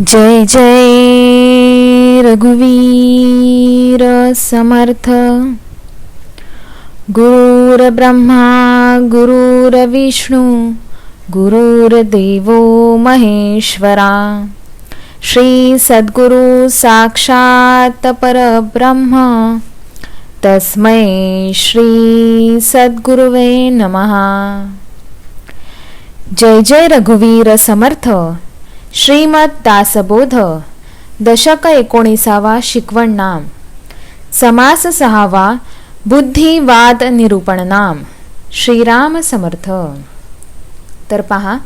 जय जय रघुवीर समर्थ। गुरुर्ब्रह्मा गुरुर्विष्णू गुरुर्देवो महेश्वरा। श्री सद्गुरु साक्षात परब्रह्म तस्मै श्री सद्गुरुवे नमः। जय जय रघुवीर समर्थ। श्रीमद दासबोध दशक 19 शिकवण नाम समास 6 बुद्धिवाद निरूपण नाम। श्रीराम समर्थ। तर पहा,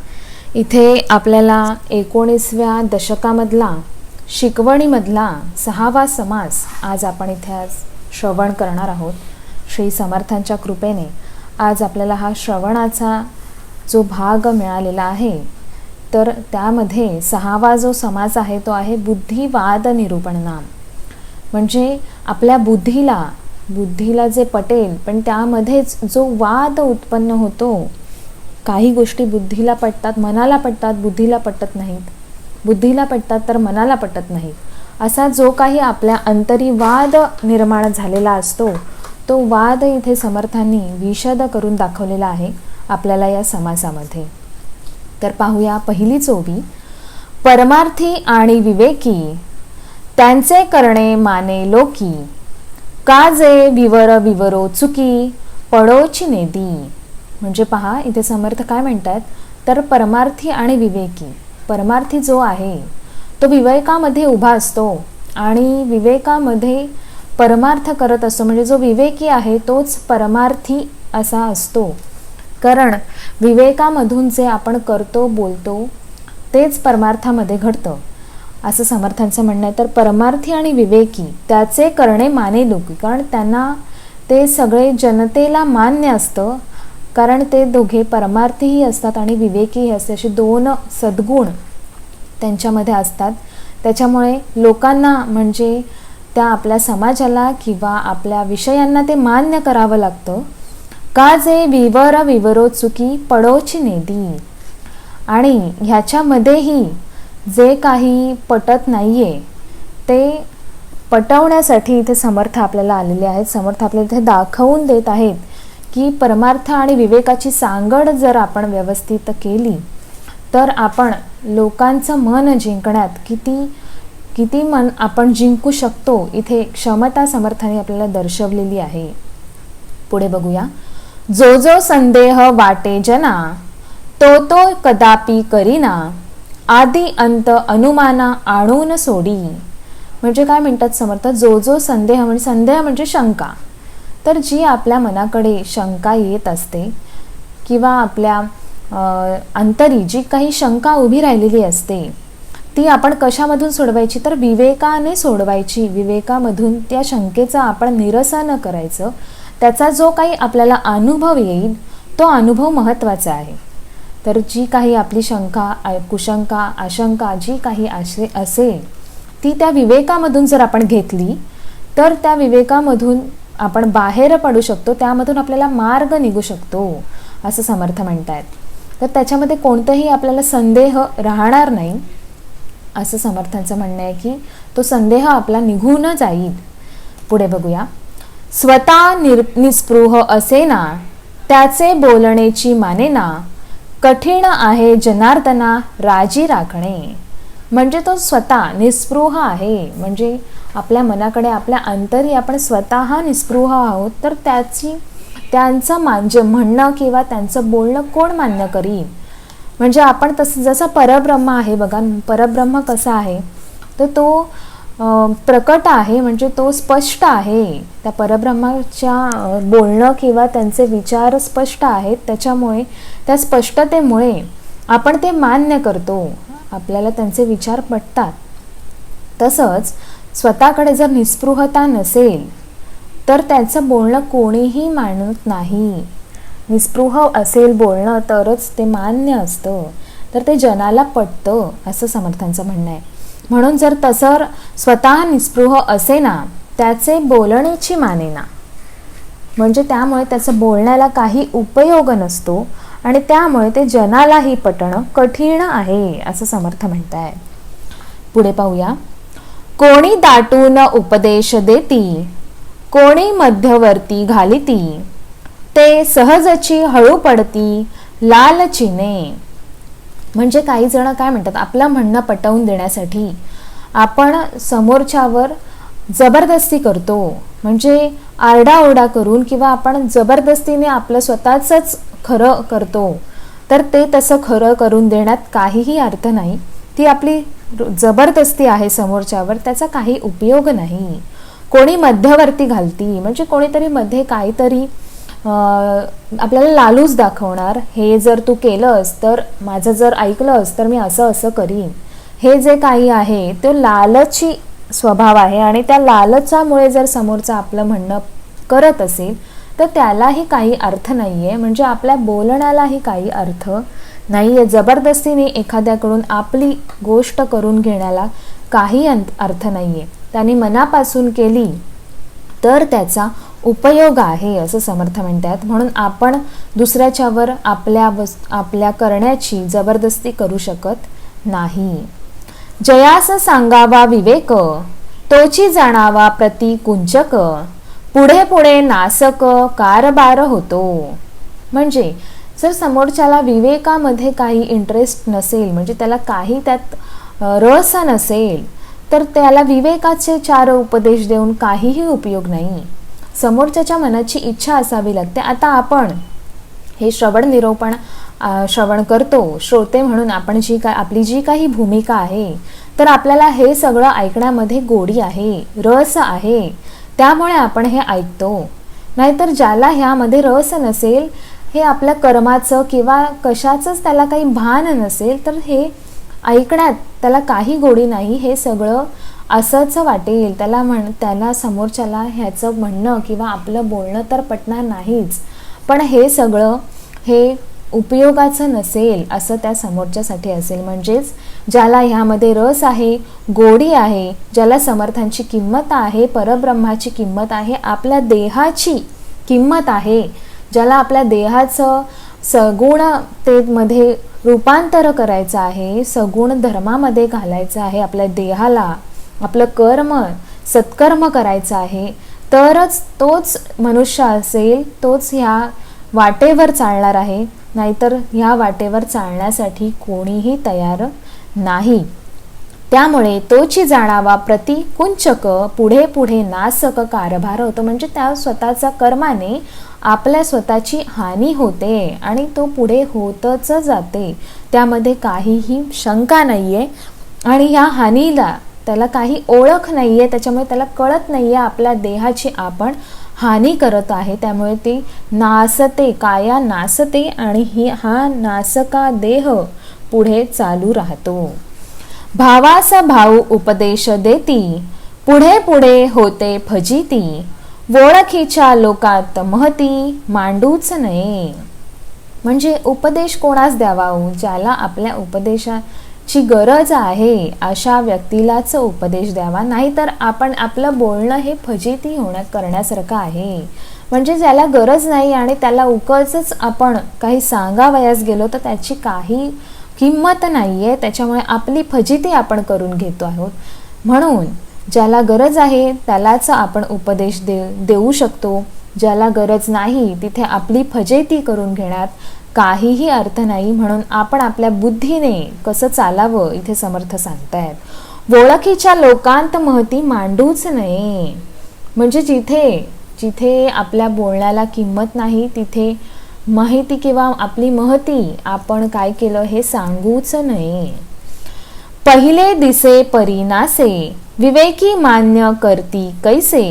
इथे आपल्याला 19व्या दशकामधला शिकवणीमधला 6वा समास आज आपण इथे श्रवण करणार आहोत। श्री समर्थांच्या कृपेने आज आपल्याला हा श्रवणाचा जो भाग मिळालेला आहे, तर त्यामध्ये 6वा जो समास आहे तो आहे बुद्धिवाद निरूपण नाम। म्हणजे आपल्या बुद्धीला जे पटेल, पण त्यामध्येच जो वाद उत्पन्न होतो। काही गोष्टी बुद्धीला पटतात, मनाला पटतात, बुद्धीला पटत नाहीत, बुद्धीला पटतात तर मनाला पटत नाहीत। असा जो काही आपल्या अंतरी वाद निर्माण झालेला असतो, तो वाद इथे समर्थांनी विशद करून दाखवलेला आहे आपल्याला या समासामध्ये। तर पाहूया पहिली चोवी। परमार्थी आणि विवेकी त्यांचे करणे माने लोकी, का जे विवर विवरो चुकी पडोची नेदी। म्हणजे पहा, इथे समर्थ काय म्हणतात, तर परमार्थी आणि विवेकी, परमार्थी जो आहे तो विवेकामध्ये उभा असतो आणि विवेकामध्ये परमार्थ करत असतो। म्हणजे जो विवेकी आहे तोच परमार्थी असा असतो, कारण विवेकामधून जे आपण करतो बोलतो तेच परमार्थामध्ये घडतं, असं समर्थांचं म्हणणं आहे। तर परमार्थी आणि विवेकी त्याचे करणे माने लोकी, कारण त्यांना ते सगळे जनतेला मान्य असतं, कारण ते दोघे परमार्थीही असतात आणि विवेकीही असते, असे दोन सद्गुण त्यांच्यामध्ये असतात। त्याच्यामुळे लोकांना, म्हणजे त्या आपल्या समाजाला किंवा आपल्या विषयांना ते मान्य करावं लागतं। का जे विवर विवरो चुकी पडोची नेदी। आणि ह्याच्यामध्येही जे काही पटत नाहीये ते पटवण्यासाठी इथे समर्थ आपल्याला आलेले आहेत। समर्थ आपल्याला इथे दाखवून देत आहेत की परमार्थ आणि विवेकाची सांगड जर आपण व्यवस्थित केली तर आपण लोकांचं मन जिंकण्यात किती मन आपण जिंकू शकतो, इथे क्षमता समर्थाने आपल्याला दर्शवलेली आहे। पुढे बघूया। जो जो संदेह वाटे जना, तो कदापि करीना, आदि अंत अनुमाना आणून सोडी। म्हणजे काय म्हणतात समर्थ, जो जो संदेह म्हणजे शंका, तर जी आपल्या मनाकडे शंका येत असते किंवा आपल्या अंतरी जी काही शंका उभी राहिलेली असते, ती आपण कशामधून सोडवायची, तर विवेकाने सोडवायची। विवेकामधून त्या शंकेचं आपण निरसन करायचं। त्याचा जो काही आपल्याला अनुभव येईल तो अनुभव महत्त्वाचा आहे। तर जी काही आपली शंका, कुशंका, आशंका जी काही असेल ती त्या विवेकामधून जर आपण घेतली तर त्या विवेकामधून आपण बाहेर पडू शकतो, त्यामधून आपल्याला मार्ग निघू शकतो, असं समर्थ म्हणतात। तर त्याच्यामध्ये कोणताही आपल्याला संदेह राहणार नाही, असं समर्थांचं म्हणणं आहे की तो संदेह आपला निघून जाईल। पुढे बघूया। स्वतः निस्पृह असेना, त्याचे बोलणेची मानेना, कठीण आहे जनार्दना राजी राखणे। म्हणजे तो स्वतः निस्पृह आहे, म्हणजे आपल्या मनाकडे, आपल्या अंतरी आपण स्वतः निस्पृह आहोत, तर त्यांचं म्हणणं किंवा त्यांचं बोलणं कोण मान्य करील। म्हणजे आपण जसं परब्रह्म आहे बघा, परब्रह्म कसा आहे, तर तो प्रकट आहे, म्हणजे तो स्पष्ट आहे। त्या परब्रह्माच्या बोलणं किंवा त्यांचे विचार स्पष्ट आहेत, त्याच्यामुळे त्या स्पष्टतेमुळे आपण ते मान्य करतो, आपल्याला त्यांचे विचार पटतात। तसंच स्वतःकडे जर निस्पृहता नसेल तर त्याचं बोलणं कोणीही मानत नाही। निस्पृह असेल बोलणं तरच ते मान्य असतं, तर ते जनाला पटतं, असं समर्थांचं म्हणणं आहे। म्हणून जर तसं स्वतः निस्पृह असेना, त्याचे बोलणेची मानेना, म्हणजे त्यामुळे त्याचं बोलण्याला काही उपयोग नसतो आणि त्यामुळे ते जनालाही पटणं कठीण आहे, असं समर्थ म्हणताय। पुढे पाहूया. कोणी दाटून उपदेश देती, कोणी मध्यवर्ती घालिती, ते सहजची हळू पडती लालचीने. म्हणजे काही जण काय म्हणतात, आपलं म्हणणं पटवून देण्यासाठी आपण समोरच्यावर जबरदस्ती करतो, म्हणजे आरडाओरडा करून किंवा आपण जबरदस्तीने आपलं स्वतःच खरं करतो. तर ते तसं खरं करून देण्यात काहीही अर्थ नाही. ती आपली जबरदस्ती आहे समोरच्यावर, त्याचा काही उपयोग नाही. कोणी मध्यवर्ती घालती, म्हणजे कोणीतरी मध्ये काहीतरी आपल्याला लालूच दाखवणार. हे जर तू केलंस तर, माझं जर ऐकलंस तर मी असं असं करीन. हे जे काही आहे ते लालची स्वभाव आहे आणि त्या लालचामुळे जर समोरचं आपलं म्हणणं करत असेल तर त्यालाही काही अर्थ नाहीये. म्हणजे आपल्या बोलण्यालाही काही अर्थ नाहीये. जबरदस्तीने एखाद्याकडून आपली गोष्ट करून घेण्याला काही अर्थ नाहीये. त्याने मनापासून केली तर त्याचा उपयोग आहे असं समर्थ म्हणतात. म्हणून आपण दुसऱ्याच्यावर आपल्या करण्याची जबरदस्ती करू शकत नाही. जयास सांगावा विवेक, तोची जाणावा प्रति कुंचक, पुढे पुढे नासक कारभार होतो. म्हणजे जर समोरच्याला विवेकामध्ये काही इंटरेस्ट नसेल, म्हणजे त्याला काही त्यात रस नसेल, तर त्याला विवेकाचे 4 उपदेश देऊन काहीही उपयोग नाही. समोरच्याच्या मनाची इच्छा असावी लागते. आता आपण हे श्रवण करतो, श्रोते म्हणून आपण आपली जी काही भूमिका आहे, तर आपल्याला हे सगळं ऐकण्यामध्ये गोडी आहे, रस आहे, त्यामुळे आपण हे ऐकतो. नाहीतर ज्याला ह्यामध्ये रस नसेल, हे आपल्या कर्माचं किंवा कशाचंच त्याला काही भान नसेल, तर हे ऐकण्यात त्याला काही गोडी नाही. हे सगळं असंच वाटेल त्याला समोरच्याला ह्याचं म्हणणं किंवा आपलं बोलणं तर पटणार नाहीच, पण हे सगळं हे उपयोगाचं नसेल असं त्या समोरच्यासाठी असेल. म्हणजेच ज्याला ह्यामध्ये रस आहे, गोडी आहे, ज्याला समर्थांची किंमत आहे, परब्रह्माची किंमत आहे, आपल्या देहाची किंमत आहे, ज्याला आपल्या देहाचं सगुणतेमध्ये रूपांतर करायचं आहे, सगुण धर्मामध्ये घालायचं आहे, आपल्या देहाला आपलं सत्कर्म करायचं आहे, तरच तोच मनुष्य असेल, तोच ह्या वाटेवर चालणार आहे. नाहीतर ह्या वाटेवर चालण्यासाठी कोणीही तयार नाही. त्यामुळे तोची जाणावा प्रति कुंचक, पुढे पुढे नासक कारभार होतो. म्हणजे त्या स्वतःच्या कर्माने आपल्या स्वतःची हानी होते आणि तो पुढे होतच जाते, त्यामध्ये काहीही शंका नाहीये. आणि ह्या हानीला त्याला काही ओळख नाहीये, त्याच्यामुळे त्याला कळत नाहीये आपल्या देहाची आपण हानी करत आहे. त्यामुळे ती नासते, काया नासते आणि हा नासका देह पुढे चालू राहतो. भावास भाऊ उपदेश देती, पुढे पुढे होते फजिती, ओळखीच्या लोकात महती मांडूच नये. म्हणजे उपदेश कोणास द्यावा, ज्याला आपल्या उपदेशाची गरज आहे अशा व्यक्तीलाच उपदेश द्यावा. नाहीतर आपण आपलं बोलणं हे फजिती करण्यासारखं आहे. म्हणजे ज्याला गरज नाही आणि त्याला उगाचच आपण काही सांगावयास गेलो तर त्याची काही किंमत नाहीये, त्याच्यामुळे आपली फजिती आपण करून घेतो आहोत. म्हणून ज्याला गरज आहे त्यालाच आपण उपदेश देऊ शकतो. ज्याला गरज नाही तिथे आपली फजिती करून घेण्यात काहीही अर्थ नाही. म्हणून आपण आपल्या बुद्धीने कसं चालावं इथे समर्थ सांगतायत. ओळखीच्या लोकांत महती मांडूच नये. म्हणजे जिथे आपल्या बोलण्याला किंमत नाही तिथे माहिती किंवा आपली महती आपण काय केलं हे सांगूच नये. पहिले दिसे परिनासे, विवेकी मान्य करती कैसे,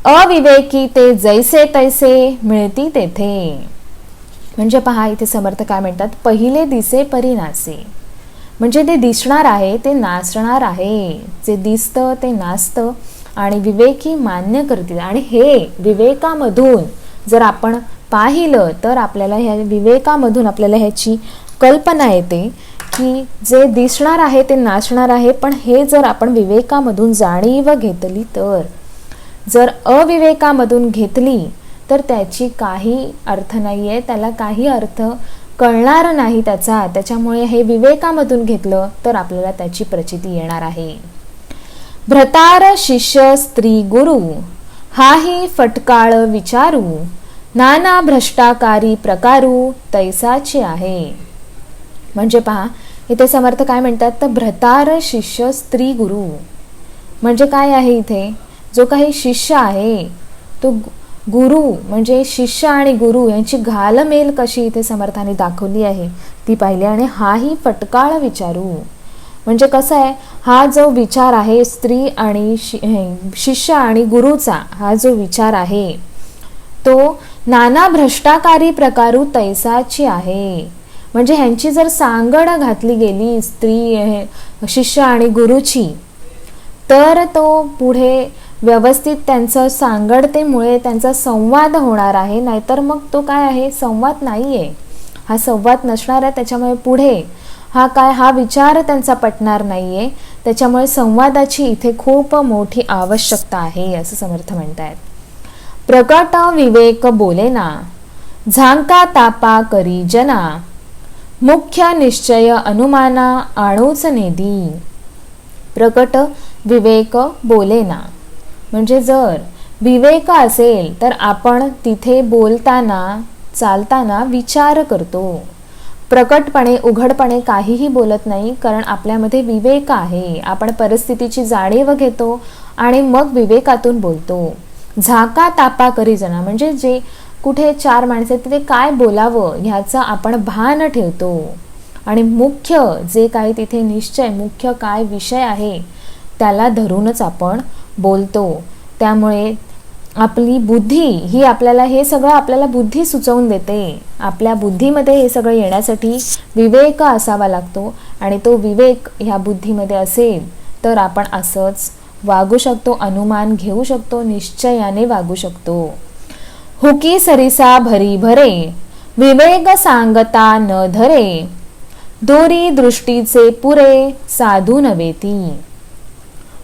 अविवेकी ते जैसे तैसे मिळती तेथे. म्हणजे पहा इथे समर्थ काय म्हणतात, पहिले दिसे परिनासे, म्हणजे ते दिसणार आहे ते नाचणार आहे, जे दिसतं ते नाचतं. आणि विवेकी मान्य करतील, आणि हे विवेकामधून जर आपण पाहिलं तर आपल्याला ह्या विवेकामधून आपल्याला ह्याची कल्पना येते की जे दिसणार आहे ते नाचणार आहे, पण हे जर आपण विवेकामधून जाणीव घेतली तर, जर अविवेकामधून घेतली तर त्याची काही अर्थ नाहीये, त्याला काही अर्थ कळणार नाही त्याच्यामुळे हे विवेकामधून घेतलं तर आपल्याला त्याची प्रचिती येणार आहे. भ्रतार शिष्य स्त्री गुरु, हाही फटकाळ विचारू, नाना भ्रष्टाकारी प्रकारू तैसाचे आहे. म्हणजे पहा, इथे समर्थ काय म्हणतात, तर भ्रतार शिष्य स्त्री गुरु म्हणजे काय आहे, इथे जो काही शिष्य आहे तो गुरु म्हणजे शिष्य आणि गुरु यांची घालमेल कशी इथे समर्थाने दाखवली आहे ती पाहिली. आणि हाही फटकाळ विचारू म्हणजे कसं आहे, हा जो विचार आहे स्त्री आणि शिष्य आणि गुरुचा हा जो विचार आहे तो नाना भ्रष्टाकारी प्रकारू तैसाची आहे. म्हणजे ह्यांची जर सांगड घातली गेली स्त्री शिष्य आणि गुरुची तर तो पुढे व्यवस्थित त्यांचं सांगडतेमुळे त्यांचा संवाद होणार आहे. नाहीतर मग तो काय आहे, संवाद नाही आहे, हा संवाद नसणार आहे. त्याच्यामुळे पुढे हा विचार त्यांचा पटणार नाही आहे. त्याच्यामुळे संवादाची इथे खूप मोठी आवश्यकता आहे असं समर्थ म्हणतायत. प्रकट विवेक बोलेना, झांका तापा करी जना, मुख्य निश्चय अनुमाना आणूच नेदी. प्रकट विवेक बोलेना म्हणजे जर विवेक असेल तर आपण तिथे बोलताना चालताना विचार करतो. प्रकटपणे उघडपणे काहीही बोलत नाही, कारण आपल्यामध्ये विवेक आहे. आपण परिस्थितीची जाणीव घेतो आणि मग विवेकातून बोलतो. झाका तापा करी जना म्हणजे जे कुठे चार माणसे तिथे काय बोलावं ह्याचं आपण भान ठेवतो. आणि मुख्य जे काही तिथे निश्चय मुख्य काय विषय आहे त्याला धरूनच आपण बोलतो. त्यामुळे आपली बुद्धी ही आपल्याला हे सगळं आपल्याला बुद्धी सुचवून देते. आपल्या बुद्धीमध्ये हे सगळं येण्यासाठी विवेक असावा लागतो. आणि तो विवेक ह्या बुद्धीमध्ये असेल तर आपण असंच वागू शकतो, अनुमान घेऊ शकतो, निश्चयाने वागू शकतो. हुकी सरिसा भरी भरे, विवेक सांगता न धरे, दोरी दृष्टीचे पुरे साधू नवेती.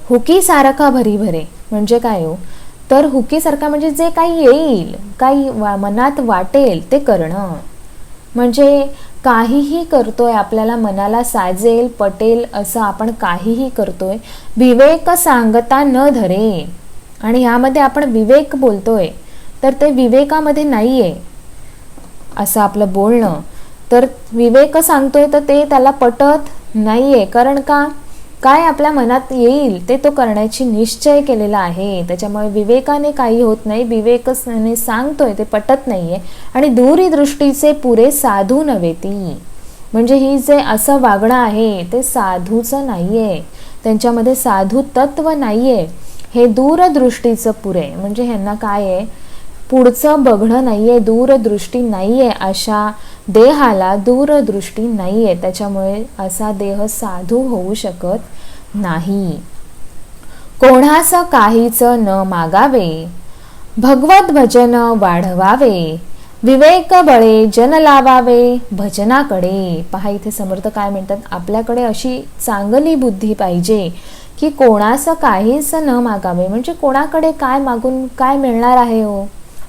हुकी सारखा भरी भरे म्हणजे काय हो, तर हुकीसारखा म्हणजे जे काही येईल, काही मनात वाटेल ते करणं. म्हणजे काहीही करतोय, आपल्याला मनाला साजेल पटेल असं आपण काहीही करतोय, विवेक सांगता न धरे. आणि ह्यामध्ये आपण विवेक बोलतोय तर ते विवेकामध्ये नाहीये असं आपलं बोलणं. तर विवेक सांगतोय तर ते त्याला पटत नाहीये, कारण काय आपल्या मनात येईल ते तो करण्याची निश्चय केलेला आहे. त्याच्यामुळे विवेकाने काही होत नाही, विवेकाने सांगतोय ते पटत नाहीये. आणि दूरदृष्टीचे पुरे साधू नव्हेती म्हणजे ही जे असं वागणं आहे ते साधूचं नाहीये, त्यांच्यामध्ये साधू तत्व नाहीये. हे दूरदृष्टीचं पुरे म्हणजे ह्यांना काय आहे, पुढचं बघणं नाहीये, दूरदृष्टी नाहीये. अशा देहाला दूरदृष्टी नाहीये, त्याच्यामुळे असा देह साधू होऊ शकत नाही. कोणास काहीच न मागावे, भगवत भजन वाढवावे, विवेक बळे जन लावावे भजनाकडे. पहा इथे समर्थ काय म्हणतात, आपल्याकडे अशी चांगली बुद्धी पाहिजे की कोणास काहीच न मागावे. म्हणजे कोणाकडे काय मागून काय मिळणार आहे हो,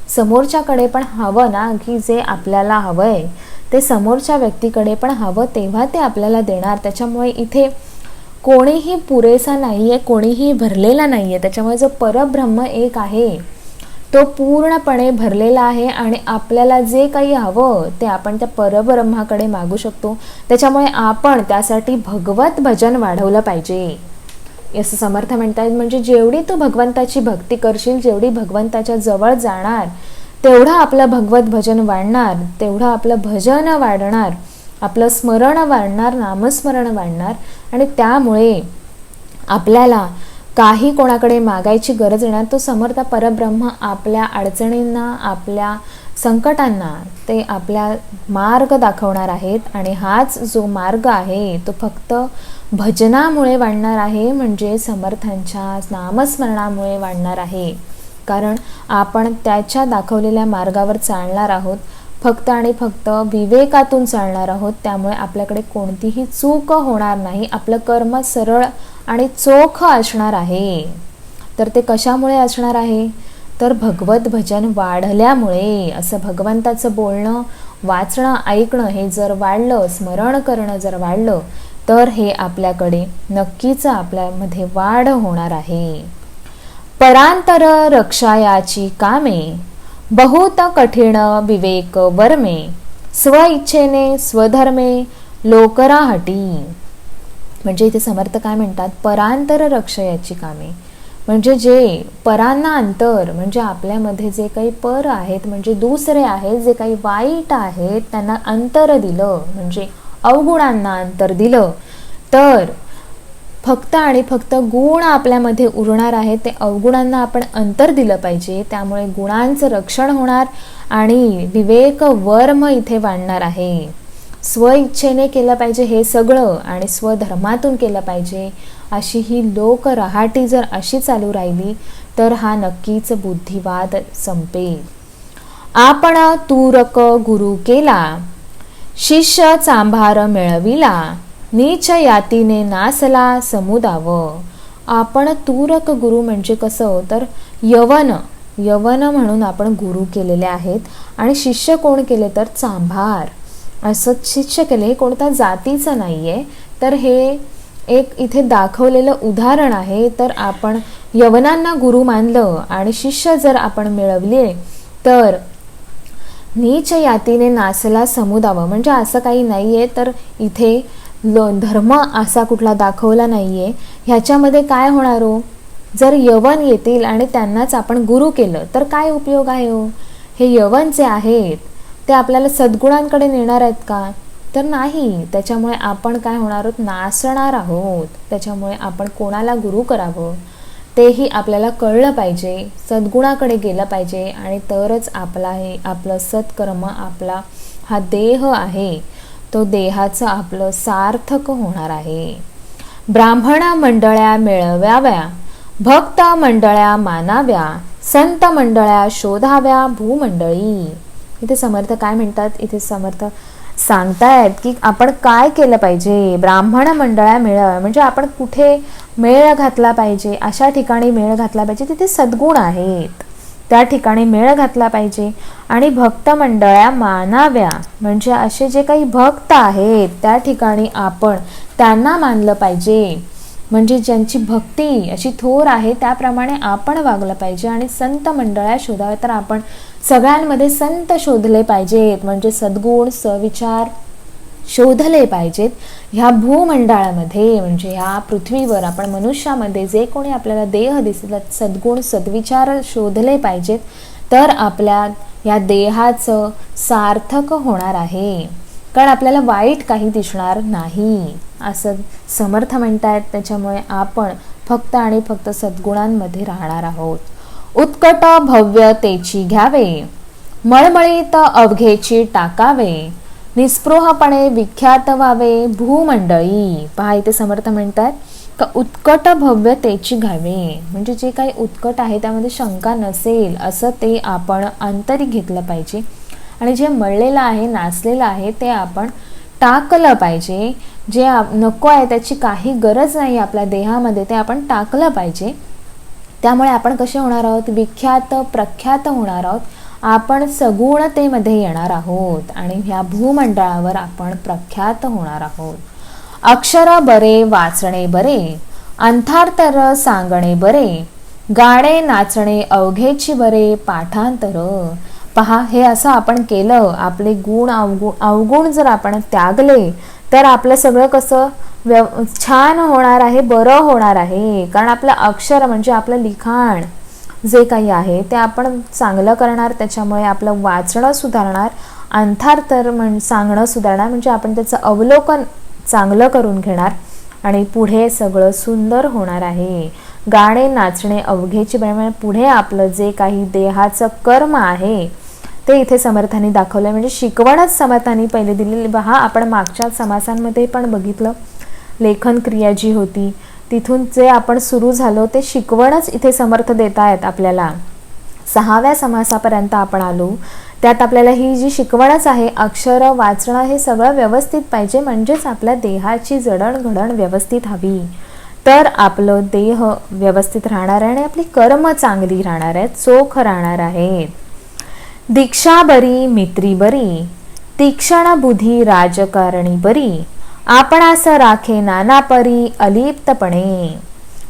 समोरच्याकडे पण हवं ना, की जे आपल्याला हवंय ते समोरच्या व्यक्तीकडे पण हवं तेव्हा ते आपल्याला देणार. त्याच्यामुळे इथे कोणीही पुरेसा नाहीये, कोणीही भरलेला नाहीये. त्याच्यामुळे जो परब्रह्म एक आहे तो पूर्णपणे भरलेला आहे आणि आपल्याला जे काही हवं ते आपण त्या परब्रह्माकडे मागू शकतो. त्याच्यामुळे आपण त्यासाठी भगवत भजन वाढवलं पाहिजे असं समर्थ म्हणतात. म्हणजे जेवढी तू भगवंताची भक्ती करशील, जेवढी भगवंताच्या जवळ जाणार तेवढं आपलं भगवत भजन वाढणार, तेवढं आपलं भजन वाढणार, आपलं स्मरण वाढणार, नामस्मरण वाढणार. आणि त्यामुळे आपल्याला काही कोणाकडे मागायची गरज येणार. तो समर्थ परब्रह्म आपल्या अडचणींना, आपल्या संकटांना ते आपल्या मार्ग दाखवणार आहेत. आणि हाच जो मार्ग आहे तो फक्त भजनामुळे वाढणार आहे, म्हणजे समर्थांच्या नामस्मरणामुळे वाढणार आहे. कारण आपण त्याच्या दाखवलेल्या मार्गावर चालणार आहोत, फक्त आणि फक्त विवेकातून चालणार आहोत. त्यामुळे आपल्याकडे कोणतीही चूक होणार नाही, आपलं कर्म सरळ आणि चोख असणार आहे. तर ते कशामुळे असणार आहे, तर भगवत भजन वाढल्यामुळे. असं भगवंताचं बोलणं वाचणं ऐकणं हे जर वाढलं, स्मरण करणं जर वाढलं, तर हे आपल्याकडे नक्कीच आपल्यामध्ये वाढ होणार आहे. परांतर रक्षायाची कामे, बहुत कठीण विवेक वर्मे, स्वइच्छेने स्वधर्मे लोकराहटी. म्हणजे इथे समर्थ काय म्हणतात, परांतर रक्षयाची कामे, म्हणजे जे परांना अंतर, म्हणजे आपल्यामध्ये जे काही पर आहेत, म्हणजे दुसरे आहेत, जे काही वाईट आहेत, त्यांना अंतर दिलं, म्हणजे अवगुणांना अंतर दिलं, तर फक्त आणि फक्त गुण आपल्यामध्ये उरणार आहे. ते अवगुणांना आपण अंतर दिलं पाहिजे. त्यामुळे गुणांचं रक्षण होणार आणि विवेक वर्म इथे वाढणार आहे. स्वइच्छेने केलं पाहिजे हे सगळं आणि स्वधर्मातून केलं पाहिजे, अशी ही लोक रहाटी जर अशी चालू राहिली तर हा नक्कीच बुद्धिवाद संपेल. आपण तूरक गुरु केला, शिष्य चांभार मिळविला, नीच यातीने नासला समुदाव. आपण तूरक गुरु म्हणजे कसं, तर यवन म्हणून आपण गुरु केलेले आहेत आणि शिष्य कोण केले तर चांभार असं शिष्य केले. हे कोणत्या जातीचं नाहीये, तर हे एक इथे दाखवलेलं उदाहरण आहे. तर आपण यवनांना गुरु मानलं आणि शिष्य जर आपण मिळवले तर नीच यातीने नासला समुदाव, म्हणजे असं काही नाहीये. तर इथे धर्म असा कुठला दाखवला नाहीये. ह्याच्यामध्ये काय होणार हो, जर यवन येतील आणि त्यांनाच आपण गुरु केलं तर काय उपयोग आहे हो. हे यवन जे आहेत ते आपल्याला सद्गुणांकडे नेणार आहेत का, तर नाही. त्याच्यामुळे आपण काय होणार आहोत, नासणार आहोत. त्याच्यामुळे आपण कोणाला गुरु करावं तेही आपल्याला कळलं पाहिजे, सद्गुणाकडे गेलं पाहिजे आणि तरच आपलं सत्कर्म, आपला हा देह आहे तो देहाचं आपलं सार्थक होणार आहे. ब्राह्मण मंडळ्या मिळवाव्या, भक्त मंडळ्या मानाव्या, संत मंडळ्या शोधाव्या भूमंडळी. इथे समर्थ काय म्हणतात, इथे समर्थ सांगतायत की आपण काय केलं पाहिजे. ब्राह्मण मंडळ्या मिळाव्या म्हणजे आपण कुठे मेळ घातला पाहिजे, अशा ठिकाणी मेळ घातला पाहिजे तिथे सद्गुण आहेत, त्या ठिकाणी मेळ घातला पाहिजे. आणि भक्त मंडळ्या मानाव्या म्हणजे असे जे काही भक्त आहेत त्या ठिकाणी आपण त्यांना मानलं पाहिजे, म्हणजे ज्यांची भक्ती अशी थोर आहे त्याप्रमाणे आपण वागलं पाहिजे. आणि संत मंडळ्या शोधाव्या, तर आपण सगळ्यांमध्ये संत शोधले पाहिजेत, म्हणजे सद्गुण सविचार शोधले पाहिजेत. ह्या भूमंडळामध्ये म्हणजे ह्या पृथ्वीवर आपण मनुष्यामध्ये जे कोणी आपल्याला देह दिसतात सद्गुण सद्विचार शोधले पाहिजेत, तर आपल्या या देहाचं सार्थक होणार आहे. कारण आपल्याला वाईट काही दिसणार नाही असं समर्थ म्हणतायत. त्याच्यामुळे आपण फक्त आणि फक्त सद्गुणांमध्ये राहणार आहोत. उत्कट भव्यतेची घ्यावे, मळमळीत अवघेची टाकावे, निस्पृहपणे विख्यात व्हावे भूमंडळी. पहा इथे समर्थ म्हणतात का उत्कट भव्यतेची घ्यावे, म्हणजे जे काही उत्कट आहे त्यामध्ये शंका नसेल असं ते आपण आंतरिक घेतलं पाहिजे. आणि जे मळलेलं आहे नाचलेलं आहे ते आपण टाकलं पाहिजे. जे नको आहे त्याची काही गरज नाही आपल्या देहामध्ये ते आपण टाकलं पाहिजे. त्यामुळे आपण कसे होणार आहोत, विख्यात प्रख्यात होणार आहोत. आपण सगुणतेमध्ये येणार आहोत आणि ह्या भूमंडळावर आपण प्रख्यात होणार आहोत. अक्षर बरे वाचणे बरे, अंथार्तर सांगणे बरे, गाणे नाचणे अवघेची बरे पाठांतर. पहा हे असं आपण केलं, आपले गुण अवगुण जर आपण त्यागले तर आपलं सगळं कसं छान होणार आहे, बरं होणार आहे. कारण आपलं अक्षर म्हणजे आपलं लिखाण जे काही आहे ते आपण चांगलं करणार, त्याच्यामुळे आपलं वाचणं सुधारणार, अंथार्तर सांगणं सुधारणार, म्हणजे आपण त्याचं अवलोकन चांगलं करून घेणार आणि पुढे सगळं सुंदर होणार आहे. गाणे नाचणे अवघेची बरे, पुढे आपलं जे काही देहाचं कर्म आहे ते इथे समर्थांनी दाखवलंय. म्हणजे शिकवणच समर्थांनी पहिले दिलेली. पहा आपण मागच्या समासांमध्ये पण बघितलं, लेखन क्रिया जी होती तिथून जे आपण सुरू झालो ते शिकवणच इथे समर्थ देत आहेत आपल्याला. 6व्या समासापर्यंत आपण आलो, त्यात आपल्याला ही जी शिकवणच आहे, अक्षर वाचणं हे सगळं व्यवस्थित पाहिजे, म्हणजेच आपल्या देहाची जडणघडण व्यवस्थित हवी, तर आपलं देह व्यवस्थित राहणार आहे आणि आपली कर्म चांगली राहणार आहेत, चोख राहणार आहेत. दीक्षा बरी मित्री बरी, तीक्ष्ण बुद्धी राजकारणी बरी, आपणास राखे नाना परी अलिप्तपणे.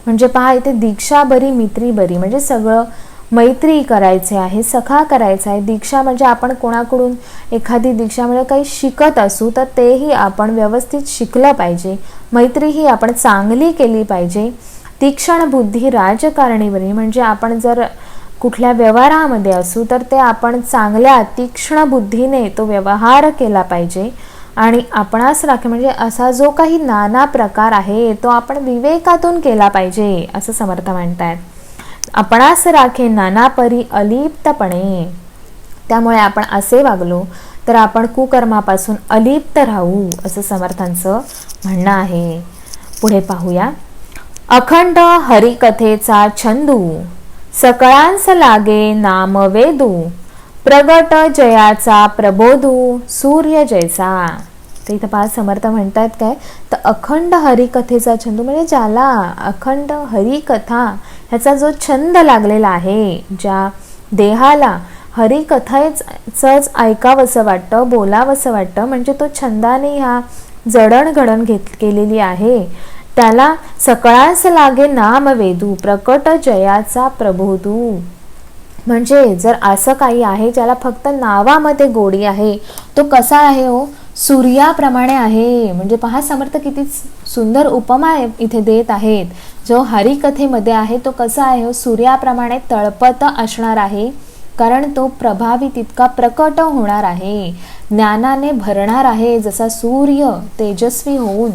म्हणजे पहा इथे दीक्षा बरी मित्री बरी, म्हणजे सगळं मैत्री करायचे आहे, सखा करायचा आहे. दीक्षा म्हणजे आपण कोणाकडून एखादी दीक्षा म्हणजे काही शिकत असू तर तेही आपण व्यवस्थित शिकलं पाहिजे, मैत्री ही आपण चांगली केली पाहिजे. तीक्ष्ण बुद्धी राजकारणी बरी, म्हणजे आपण जर कुठल्या व्यवहारामध्ये असू तर ते आपण चांगल्या तीक्ष्ण बुद्धीने तो व्यवहार केला पाहिजे. आणि आपणास राखे म्हणजे असा जो काही नाना प्रकार आहे तो आपण विवेकातून केला पाहिजे असं समर्थ म्हणतात. आपणास राखे नाना परी अलिप्तपणे, त्यामुळे आपण असे वागलो तर आपण कुकर्मापासून अलिप्त राहू असं समर्थांचं म्हणणं आहे. पुढे पाहूया. अखंड हरिकथेचा छंदू, सकळांस लागे नाम वेदू, प्रगट जयाचा प्रबोधू सूर्य जैसा. तर इथं पहा समर्थ म्हणतात काय, तर अखंड हरिकथेचा छंद म्हणजे ज्याला अखंड हरिकथा ह्याचा जो छंद लागलेला आहे, ज्या देहाला हरिकथेचंच ऐकावंसं वाटतं, बोलावंसं वाटतं, म्हणजे तो छंदाने ह्या जडणघडण केलेली आहे, त्याला सकळास लागे नाम वेदू, प्रकट जयाचा प्रबोधू. म्हणजे जर असं काही आहे ज्याला फक्त नावामध्ये गोडी आहे, तो कसा आहे हो, सूर्याप्रमाणे आहे. म्हणजे पहा समर्थ किती सुंदर उपमा इथे देत आहेत. जो हरिकथेमध्ये आहे तो कसा आहे हो, सूर्याप्रमाणे तळपत असणार आहे, कारण तो प्रभावी तितका प्रकट होणार आहे, ज्ञानाने भरणार आहे. जसा सूर्य तेजस्वी होऊन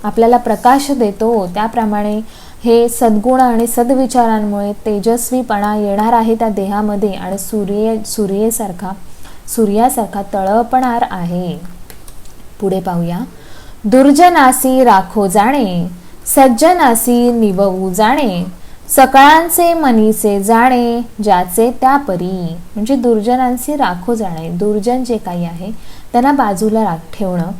आपल्याला प्रकाश देतो त्याप्रमाणे हे सद्गुण आणि सद्विचारांमुळे तेजस्वीपणा येणार आहे त्या देहामध्ये आणि सूर्यासारखा तळपणार आहे. पुढे पाहूया. दुर्जनासी राखो जाणे, सज्जनासी निववू जाणे, सकळांचे मनीचे जाणे, ज्याचे त्या परी. म्हणजे दुर्जनांशी राखो जाणे, दुर्जन जे काही आहे त्यांना बाजूला ठेवणं,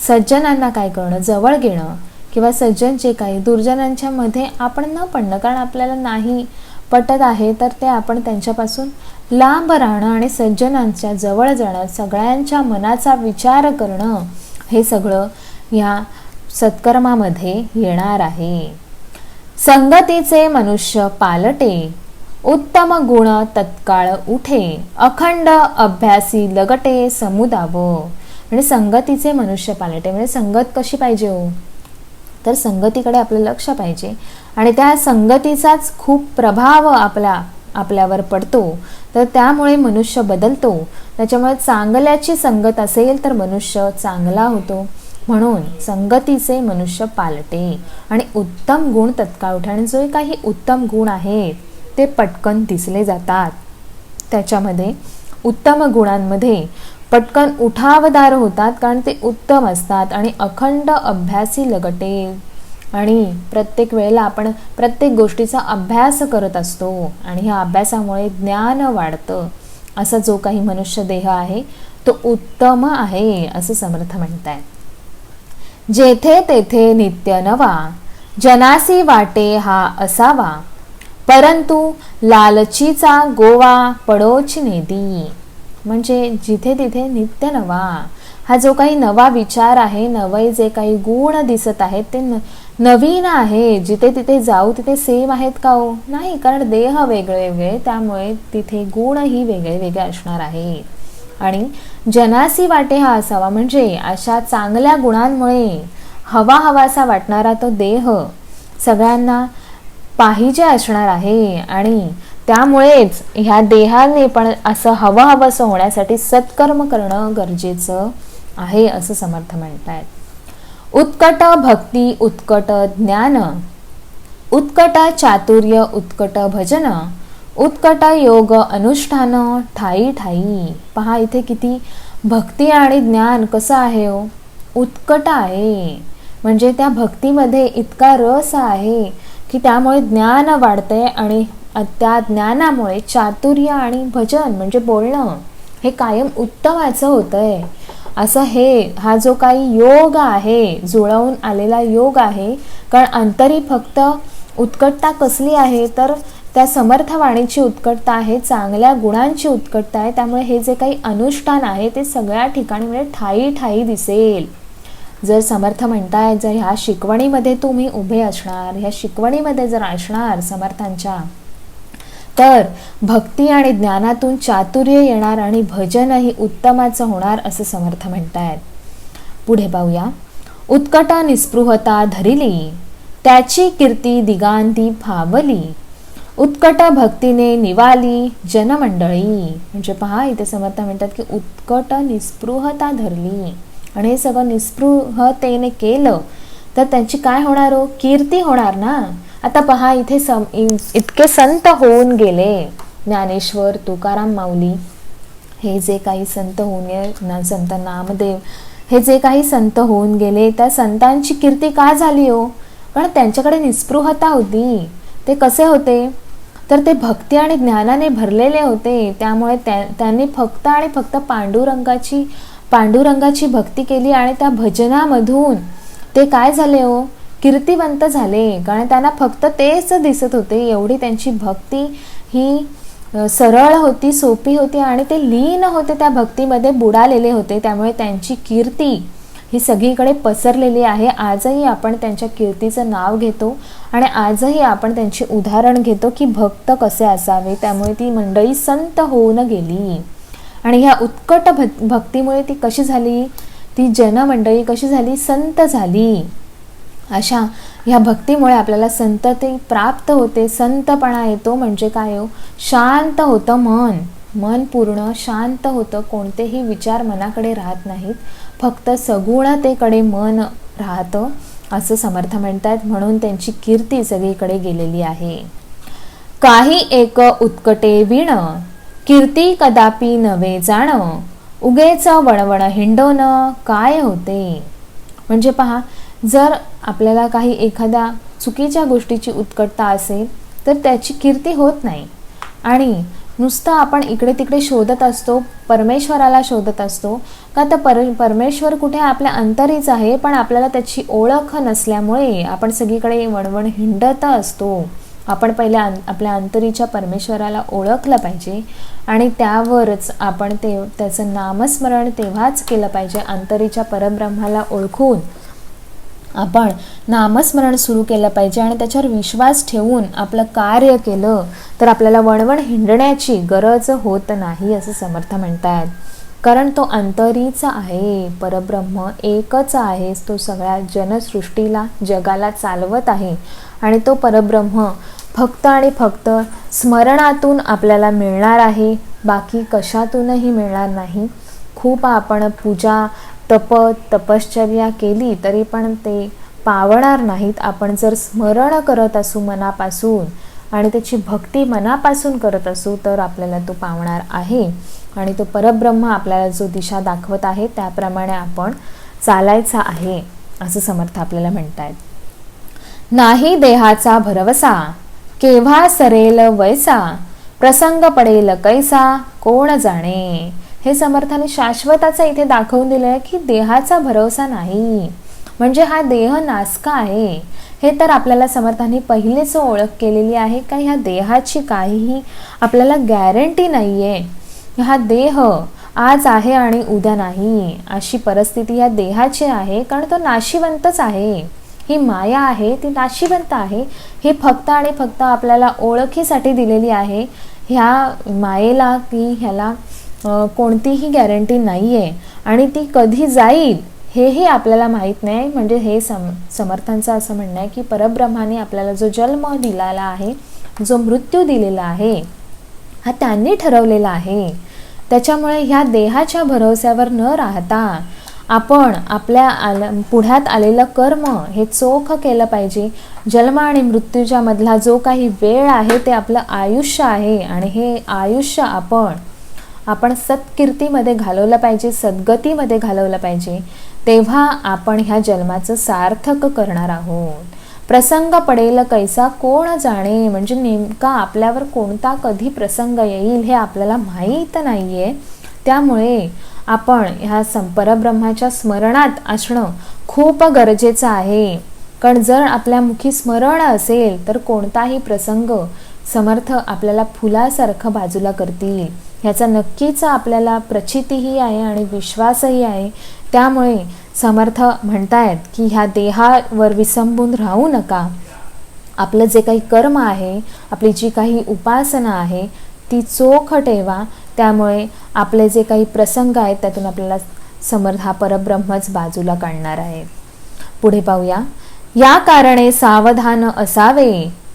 सज्जनांना काय करणं, जवळ घेणं, किंवा सज्जन जे काही दुर्जनांच्या मध्ये आपण न पडणं, कारण आपल्याला नाही पटत आहे तर ते आपण त्यांच्यापासून लांब राहणं आणि सज्जनांच्या जवळ जाणं, सगळ्यांच्या मनाचा विचार करणं, हे सगळं ह्या सत्कर्मामध्ये येणार आहे. संगतीचे मनुष्य पालटे, उत्तम गुण तत्काळ उठे, अखंड अभ्यासी लगटे समुदाव. म्हणजे संगतीचे मनुष्य पालटे म्हणजे संगत कशी पाहिजे हो, तर संगतीकडे आपलं लक्ष पाहिजे आणि त्या संगतीचाच खूप प्रभाव आपल्यावर पडतो, तर त्यामुळे मनुष्य बदलतो. त्याच्यामुळे चांगल्याची संगत असेल तर मनुष्य चांगला होतो. म्हणून संगतीचे मनुष्य पालटे आणि उत्तम गुण तत्काळ उठे. आणि जे काही उत्तम गुण आहेत ते पटकन दिसले जातात, त्याच्यामध्ये उत्तम गुणांमध्ये पटकन उठावदार होतात, कारण ते उत्तम असतात. आणि अखंड अभ्यासी लगटे, आणि प्रत्येक वेळेला आपण प्रत्येक गोष्टीचा अभ्यास करत असतो आणि ह्या अभ्यासामुळे ज्ञान वाढतं. असा जो काही मनुष्य देह आहे तो उत्तम आहे असं समर्थ म्हणतायत. जेथे तेथे नित्य नवा, जनासी वाटे हा असावा, परंतु लालचीचा गोवा पडोच नेदी. म्हणजे जिथे तिथे नित्य नवा, हा जो काही नवा विचार आहे, नवे जे काही गुण दिसत आहेत ते नवीन आहे. जिथे तिथे जाऊ तिथे सेम आहेत का हो, नाही, कारण देह वेगळे वेगळे, त्यामुळे तिथे गुणही वेगळे वेगळे असणार आहे. आणि जनासी वाटे हा असावा, म्हणजे अशा चांगल्या गुणांमुळे हवासा वाटणारा तो देह सगळ्यांना पाहिजे असणार आहे. आणि त्यामुळेच ह्या देहाने पण असं हवंसं होण्यासाठी सत्कर्म करणं गरजेचं आहे असं समर्थ म्हणतायत. उत्कट भक्ती, उत्कट ज्ञान, उत्कट चातुर्य, उत्कट भजन, उत्कट योग अनुष्ठान ठाई ठाई. पहा इथे किती भक्ती आणि ज्ञान कसं आहे हो, उत्कट आहे. म्हणजे त्या भक्तीमध्ये इतका रस आहे की त्यामुळे ज्ञान वाढतंय आणि त्या ज्ञानामुळे चातुर्य आणि भजन म्हणजे बोलणं हे कायम उत्तमाचं होतंय. असं हा जो काही योग आहे, जुळवून आलेला योग आहे. कारण अंतरी फक्त उत्कटता कसली आहे, तर त्या समर्थ वाणीची उत्कटता आहे, चांगल्या गुणांची उत्कटता आहे. त्यामुळे हे जे काही अनुष्ठान आहे ते सगळ्या ठिकाणी म्हणजे ठायी ठायी दिसेल. जर समर्थ म्हणताय, जर ह्या शिकवणीमध्ये तुम्ही उभे असणार, ह्या शिकवणीमध्ये जर असणार समर्थांच्या, तर भक्ती आणि ज्ञानातून चातुर्य येणार आणि भजनही उत्तमाचं होणार असं समर्थ म्हणतायत. पुढे पाहूया. उत्कट निस्पृहता धरिली, त्याची कीर्ती दिगांती फावली. उत्कट भक्तीने निवाली जनमंडळी. म्हणजे पहा, इथे समर्थ म्हणतात की उत्कट निस्पृहता धरली आणि हे सगळं निस्पृहतेने केलं तर त्यांची काय होणार हो? कीर्ती होणार ना. आता पहा, इथे इतके संत होऊन गेले, ज्ञानेश्वर, तुकाराम माऊली, हे जे काही संत होऊन संत नामदेव, हे जे काही संत होऊन गेले, त्या संतांची कीर्ती का झाली हो? कारण त्यांच्याकडे निस्पृहता होती. ते कसे होते? तर ते भक्ती आणि ज्ञानाने भरलेले होते. त्यामुळे त्यांनी फक्त आणि फक्त पांडुरंगाची भक्ती केली आणि त्या भजनामधून ते काय झाले हो? कीर्तिवंत झाले. कारण त्यांना फक्त तेच दिसत होते. एवढी त्यांची भक्ती ही सरळ होती, सोपी होती आणि ते लीन होते त्या भक्तीमध्ये, बुडालेले होते. त्यामुळे त्यांची कीर्ती ही सगळीकडे पसरलेली आहे. आजही आपण त्यांच्या कीर्तीचं नाव घेतो आणि आजही आपण त्यांचे उदाहरण घेतो की भक्त कसे असावे. त्यामुळे ती मंडळी संत होऊन गेली आणि ह्या उत्कट भक्तीमुळे ती कशी झाली? ती जनमंडळी कशी झाली? संत झाली. अशा ह्या भक्तीमुळे आपल्याला संतती प्राप्त होते. संतपणा येतो. म्हणजे काय हो? शांत होतं मन पूर्ण शांत होतं. कोणतेही विचार मनाकडे राहत नाहीत, फक्त सगुणतेकडे मन राहतं असं समर्थ म्हणतात. म्हणून त्यांची कीर्ती सगळीकडे गेलेली आहे. काही एक उत्कटे विण, कीर्ती कदापि नवे जाण. उगेच वणवण हिंडोन काय होते. म्हणजे पहा, जर आपल्याला काही एखाद्या चुकीच्या गोष्टीची उत्कटता असेल तर त्याची कीर्ती होत नाही आणि नुसतं आपण इकडे तिकडे शोधत असतो, परमेश्वराला शोधत असतो का? तर परमेश्वर कुठे? आपल्या अंतरीच आहे, पण आपल्याला त्याची ओळख नसल्यामुळे आपण सगळीकडे वणवण हिंडत असतो. आपण पहिल्या आपल्या अंतरीच्या परमेश्वराला ओळखलं पाहिजे आणि त्यावरच आपण त्याचं नामस्मरण तेव्हाच केलं पाहिजे. अंतरीच्या परब्रह्माला ओळखून आपण नामस्मरण सुरू केलं पाहिजे आणि त्याच्यावर विश्वास ठेवून आपलं कार्य केलं तर आपल्याला वणवण हिंडण्याची गरज होत नाही असं समर्थ म्हणतात. कारण तो अंतरीचा आहे, परब्रह्म एकच आहे. तो सगळ्या जनसृष्टीला, जगाला चालवत आहे आणि तो परब्रह्म फक्त आणि फक्त स्मरणातून आपल्याला मिळणार आहे, बाकी कशातूनही मिळणार नाही. खूप आपण पूजा तपश्चर्या केली तरी पण ते पावणार नाहीत. आपण जर स्मरण करत असू मनापासून आणि त्याची भक्ती मनापासून करत असू तर आपल्याला तो पावणार आहे आणि तो परब्रह्म आपल्याला जो दिशा दाखवत आहे त्याप्रमाणे आपण चालायचा आहे असं समर्थ आपल्याला म्हणतायत. नाही देहाचा भरवसा, केव्हा सरेल वैसा. प्रसंग पडेल कैसा, कोण जाणे. हे समर्थाने शाश्वताचा इथे दाखवून दिलं आहे की देहाचा भरोसा नाही, म्हणजे हा देह नासका आहे. हे तर आपल्याला समर्थांनी पहिलेच ओळख केलेली आहे का ह्या देहाची काहीही आपल्याला गॅरंटी नाही आहे. हा देह आज आहे आणि उद्या नाही, अशी परिस्थिती या देहाची आहे. कारण तो नाशिवंतच आहे. ही माया आहे, ती नाशिवंत आहे. ही फक्त आणि फक्त आपल्याला ओळखीसाठी दिलेली आहे. ह्या मायेला की ह्याला कोणतीही गॅरंटी नाही आहे आणि ती कधी जाईल हेही आपल्याला माहीत नाही. म्हणजे हे समर्थांचं असं म्हणणं आहे की परब्रह्माने आपल्याला जो जन्म दिलेला आहे, जो मृत्यू दिलेला आहे, हा त्यांनी ठरवलेला आहे. त्याच्यामुळे ह्या देहाच्या भरोश्यावर न राहता आपण आपल्या पुढ्यात आलेलं कर्म हे चोख केलं पाहिजे. जन्म आणि मृत्यूच्या मधला जो काही वेळ आहे ते आपलं आयुष्य आहे आणि हे आयुष्य आपण सत्कीर्तीमध्ये घालवलं पाहिजे, सद्गतीमध्ये घालवलं पाहिजे. तेव्हा आपण ह्या जन्माचं सार्थक करणार आहोत. प्रसंग पडेल कैसा, कोण जाणे. म्हणजे नेमका आपल्यावर कोणता कधी प्रसंग येईल हे आपल्याला माहीत नाहीये. त्यामुळे आपण ह्या परब्रह्माच्या स्मरणात असणं खूप गरजेचं आहे. कारण जर आपल्या मुखी स्मरण असेल तर कोणताही प्रसंग समर्थ आपल्याला फुलासारखं बाजूला करतील ह्याचा नक्कीच आपल्याला प्रचितीही आहे आणि विश्वासही आहे. त्यामुळे समर्थ म्हणतायत की ह्या देहावर विसंबून राहू नका. आपलं जे काही कर्म आहे, आपली जी काही उपासना आहे ती चोख ठेवा. त्यामुळे आपले जे काही प्रसंग आहेत त्यातून आपल्याला समर्थ हा परब्रह्मच बाजूला काढणार आहे. पुढे पाहूया. या कारणे सावधान असावे,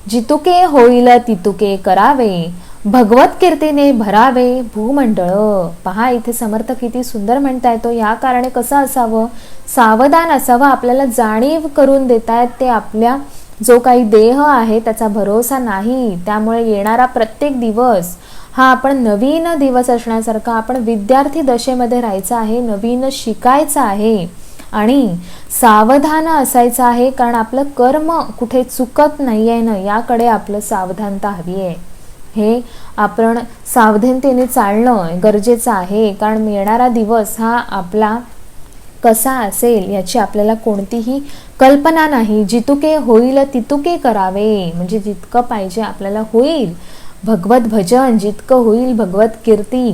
जितुके होईल तितुके करावे, भगवत कीर्तीने भरावे भूमंडळ. पहा इथे समर्थ किती सुंदर म्हणताय. तो या कारणे कसं असावं, सावधान असावं. आपल्याला जाणीव करून देतायत ते आपल्या जो काही देह आहे त्याचा भरोसा नाही. त्यामुळे येणारा प्रत्येक दिवस हा आपण नवीन दिवस असण्यासारखा आपण विद्यार्थी दशेमध्ये राहायचं आहे, नवीन शिकायचं आहे आणि सावधान असायचं आहे. कारण आपलं कर्म कुठे चुकत नाही आहे ना, याकडे आपलं सावधानता हवी आहे. हे आपण सावधानतेने चालणं गरजेचं आहे. कारण येणारा दिवस हा आपला कसा असेल याची आपल्याला कोणतीही कल्पना नाही. जितुके होईल तितुके करावे, म्हणजे जितकं पाहिजे आपल्याला होईल भगवत भजन, जितकं होईल भगवत कीर्ती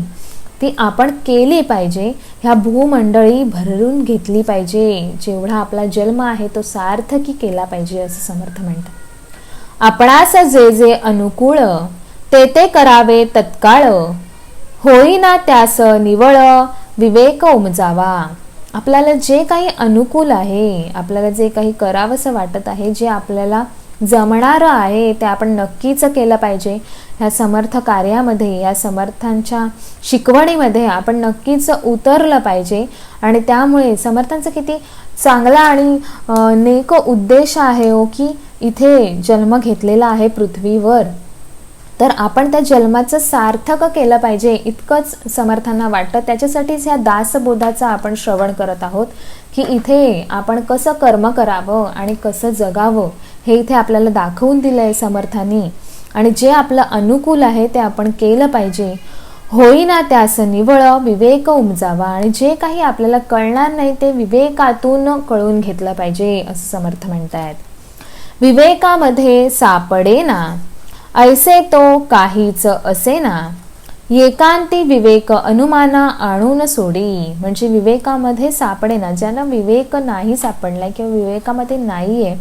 ती आपण केली पाहिजे. ह्या भूमंडळी भरून घेतली पाहिजे. जेवढा आपला जन्म आहे तो सार्थकी केला पाहिजे असं समर्थ म्हणतात. आपणास जे जे अनुकूळ ते ते करावे तत्काळ, होईना त्यास निवळ विवेक उमजावा. आपल्याला जे काही अनुकूल आहे, आपल्याला जे काही करावंसं वाटत आहे, जे आपल्याला जमणारं आहे ते आपण नक्कीच केलं पाहिजे. ह्या समर्थ कार्यामध्ये, या समर्थांच्या शिकवणीमध्ये आपण नक्कीच उतरलं पाहिजे. आणि त्यामुळे समर्थांचा किती चांगला आणि नेक उद्देश आहे हो, की इथे जन्म घेतलेला आहे पृथ्वीवर, तर आपण त्या जन्माचं सार्थक केलं पाहिजे इतकंच समर्थांना वाटतं. त्याच्यासाठीच ह्या दासबोधाचा आपण श्रवण करत आहोत, की इथे आपण कसं कर्म करावं आणि कसं जगावं हे इथे आपल्याला दाखवून दिलं आहे समर्थांनी. आणि जे आपलं अनुकूल आहे ते आपण केलं पाहिजे. होईना त्यास निवळ विवेक उमजावा, आणि जे काही आपल्याला कळणार नाही ते विवेकातून कळून घेतलं पाहिजे असं समर्थ म्हणतायत. विवेकामध्ये सापडेना ऐसे तो काहीच असेना, एकांती विवेक अनुमाना आणून सोडी. म्हणजे विवेकामध्ये सापडेना, ज्यांना विवेक नाही सापडलाय किंवा विवेकामध्ये नाहीये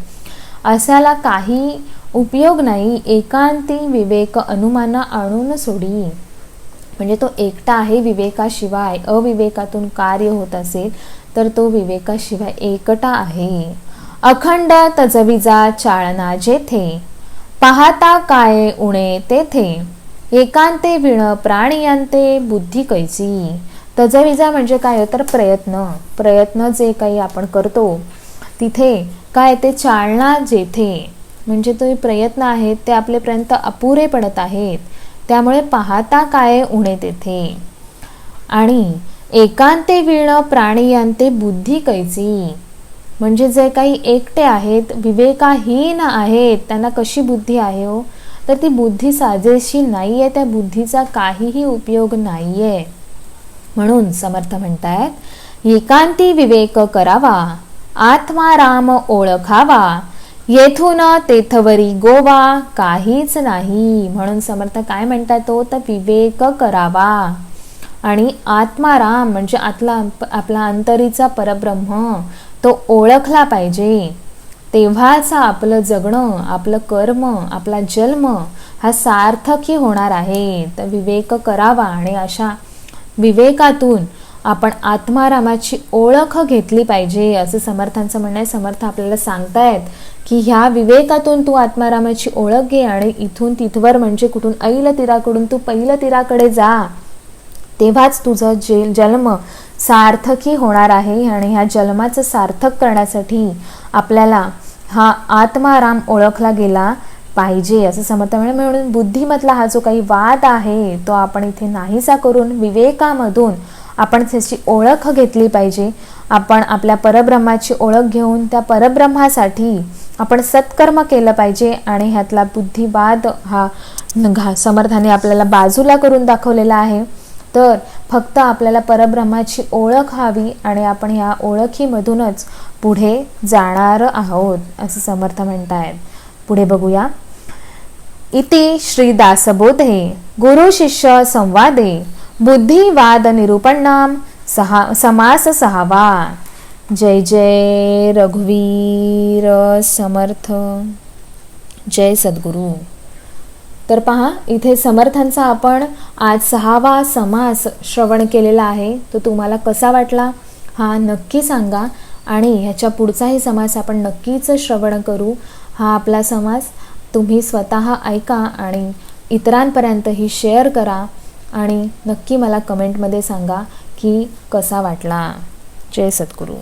असाला काही उपयोग नाही. एकांती विवेक अनुमाना आणून सोडी, म्हणजे तो एकटा आहे विवेकाशिवाय. अविवेकातून कार्य होत असेल तर तो विवेकाशिवाय एकटा आहे. अखंड तजविजा चाळना जेथे, पाहता काय उणे तेथे, एकांते विण प्राणियांते बुद्धी कैची. तजविजा म्हणजे काय तर प्रयत्न जे काही आपण करतो तिथे काय ते चालना जेथे, म्हणजे तो प्रयत्न आहेत ते आपल्यापर्यंत अपुरे पडत आहेत. त्यामुळे पाहता काय उणे तेथे. आणि एकांते विण प्राणियांते बुद्धी कैची, म्हणजे जे काही एकटे आहेत विवेकाहीन आहेत त्यांना कशी बुद्धी आहे हो, तर ती बुद्धी साजेशी नाहीये, त्या बुद्धीचा काहीही उपयोग नाहीये. म्हणून समर्थ म्हणतायत एकांती विवेक करावा, आत्माराम ओळखावा, येथून तेथवरी गोवा काहीच नाही. म्हणून समर्थ काय म्हणतात तो, तर विवेक करावा आणि आत्माराम म्हणजे आपला अंतरीचा परब्रह्म तो ओळखला पाहिजे. तेव्हाच आपलं जगणं, आपलं कर्म, आपला जन्म हा सार्थकी होणार आहे. तर विवेक करावा आणि अशा विवेकातून आपण आत्मारामाची ओळख घेतली पाहिजे असं समर्थांचं म्हणणं आहे. समर्थ आपल्याला सांगतायत की ह्या विवेकातून तू आत्मारामाची ओळख घे आणि इथून तिथवर म्हणजे कुठून ऐल तीराकडून तू पैल तीराकडे जा, तेव्हाच तुझं जन्म सार्थकी होणार आहे. आणि ह्या जन्माचं सार्थक करण्यासाठी आपल्याला हा आत्माराम ओळखला गेला पाहिजे असं समर्थ म्हणे. म्हणून बुद्धीमधला हा जो काही वाद आहे तो आपण इथे नाहीसा करून विवेकामधून आपण त्याची ओळख घेतली पाहिजे. आपण आपल्या परब्रह्माची ओळख घेऊन त्या परब्रह्मासाठी आपण सत्कर्म केलं पाहिजे. आणि ह्यातला बुद्धिवाद हा समर्थाने आपल्याला बाजूला करून दाखवलेला आहे. तर फक्त आपल्याला परब्रह्माची ओळख हवी आणि आपण ह्या ओळखीमधूनच पुढे जाणार आहोत असं समर्थ म्हणतायत. पुढे बघूया. इति श्री दासबोधे गुरु शिष्य संवादे बुद्धिवाद निरूपणाम समास सहावा. जय जय रघुवीर समर्थ. जय सद्गुरु. तर पहा, इथे समर्थांचा आपण आज 6वा समास श्रवण केलेला आहे. तो तुम्हाला कसा वाटला हा नक्की सांगा आणि ह्याच्या पुढचाही समास आपण नक्कीच श्रवण करू. हा आपला समास तुम्ही स्वतः ऐका आणि इतरांपर्यंतही शेअर करा आणि नक्की मला कमेंटमध्ये सांगा की कसा वाटला. जय सद्गुरू.